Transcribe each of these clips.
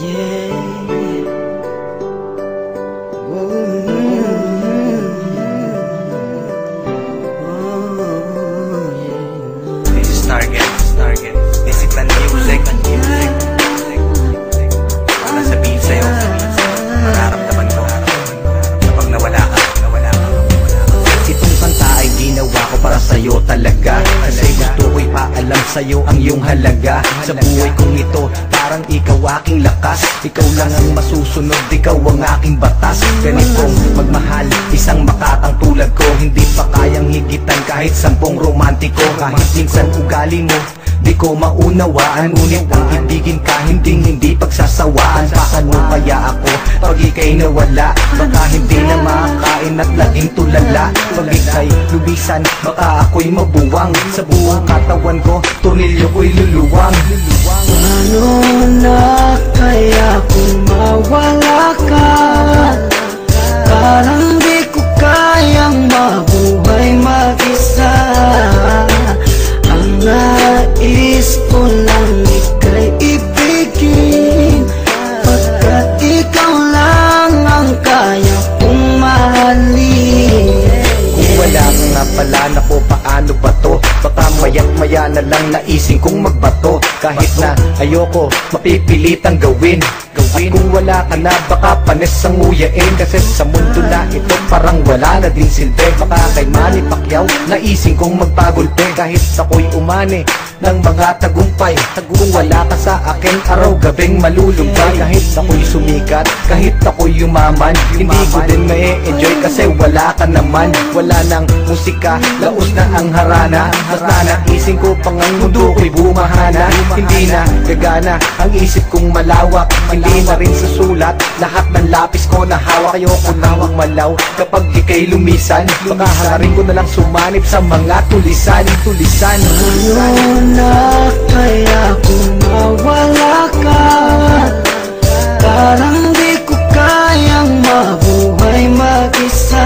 This is Target. Discipline music. Wala sabihin sa'yo, mararamdaman ko kapag nawala ka. Itong kanta ay ginawa ko para sa'yo talaga, kasi gusto ko'y paalam sa'yo ang iyong halaga. Sa buhay kong ito, parang ikaw aking lakas. Ikaw lang ang masusunod, ikaw ang aking batas. Ganitong magmahal, isang makatang tulad ko, hindi pa kayang higitan kahit 10 romantiko. Kahit minsan ugali mo di ko maunawaan, ngunit ang ibigin ka hindi pagsasawaan. Paano kaya ako pag ika'y nawala? Baka hindi na makakain at laging tulala. Pag ika'y lubisan, baka ako'y mabuwang. Sa buong katawan ko, tornilyo ko'y luluwang. Paano na kaya kung mawala ka? Parang di ko kayang mabuhay mag-isa. Ang nais ko lang ika'y ibigin, pagkat ikaw lang ang kaya kong mahalin. Kung wala ka nga pala, naku paano ba to? Baka maya't maya na lang naising kong magbato. Kahit na ayoko, mapipilitang gawin. At kung wala ka na, baka panis ang uyain. Kasi sa mundo na ito, parang wala na din silbi. Baka kay Manny Pacquiao, naising kong magpagulpe. Kahit ako'y umani ng mga tagumpay, kung wala ka sa akin, araw-gabing malulumbay. Kahit ako'y sumikat, kahit ako'y yumaman, hindi ko din ma-enjoy kasi wala ka naman. Wala nang musika, laos na ang harana. Mas nanaising ko pang ang mundo ko'y bumahana. Hindi na gagana ang isip kong malawak, hindi na rin sa sulat lahat ng lapis ko na hawak. Ayoko nang malaw kapag ika'y lumisan, baka halarin ko na lang sumanib sa mga tulisan. Paano na kaya kung mawala ka? Parang di ko kayang mabuhay mag-isa.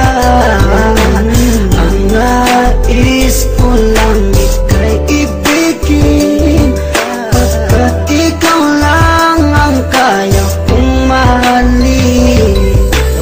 Ang nais ko lang ika'y ibigin, pagkat ikaw lang ang kaya kong mahalin.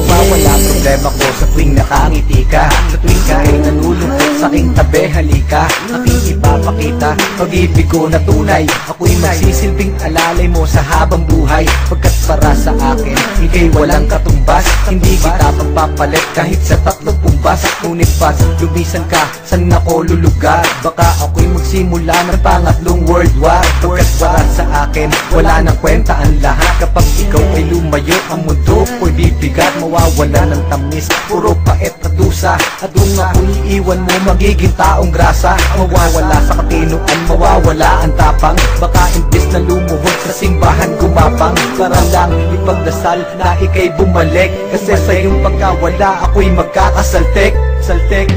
Nawawala problema ko sa tuwing nakangiti ka, sa tuwing ka'y nalulungkot sa aking tabi, halika. Aking ipapakita pag-ibig ko na tunay. Ako'y magsisilbing alalay mo sa habang buhay, pagkat para sa akin ika'y walang katumbas. Hindi kita pagpapalit kahit sa 30 pumbas. Ngunit pas lumisan ka, san ako lulugar? Baka ako'y magsimula ng pangatlong world war. Pagkat para sa akin wala nang kwenta ang lahat. Kapag ikaw ay lumayo, ang mundo ko'y bibigat. Mawawala ng tamis, puro pait at dusa. At kung ako'y iiwan mo, magiging taong grasa. Mawawala sa katinuan, mawawala ang tapang. Baka imbis na lumuhod sa simbahan gumapang, para lang ipagdasal na ika'y bumalik. Kasi sa iyong pagkawala, ako'y magkakasaltek. Saltek.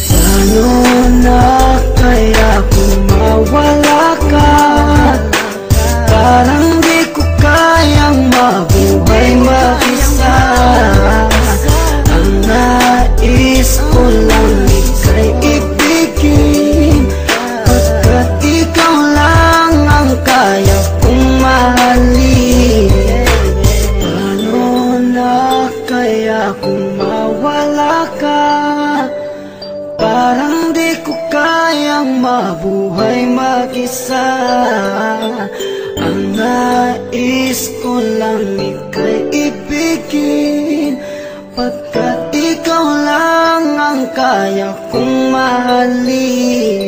Paano na kaya kung mawala ka? Parang di ko kayang mabuhay mag-isa. Ang nais ko lang ika'y ibigin, pagkat ikaw lang ang kaya kong mahalin. Paano na kaya kung mawala ka? Parang di ko kayang mabuhay mag-isa. Ang nais ko lang ika'y ibigin, pagkat ikaw lang ang kaya kong mahalin.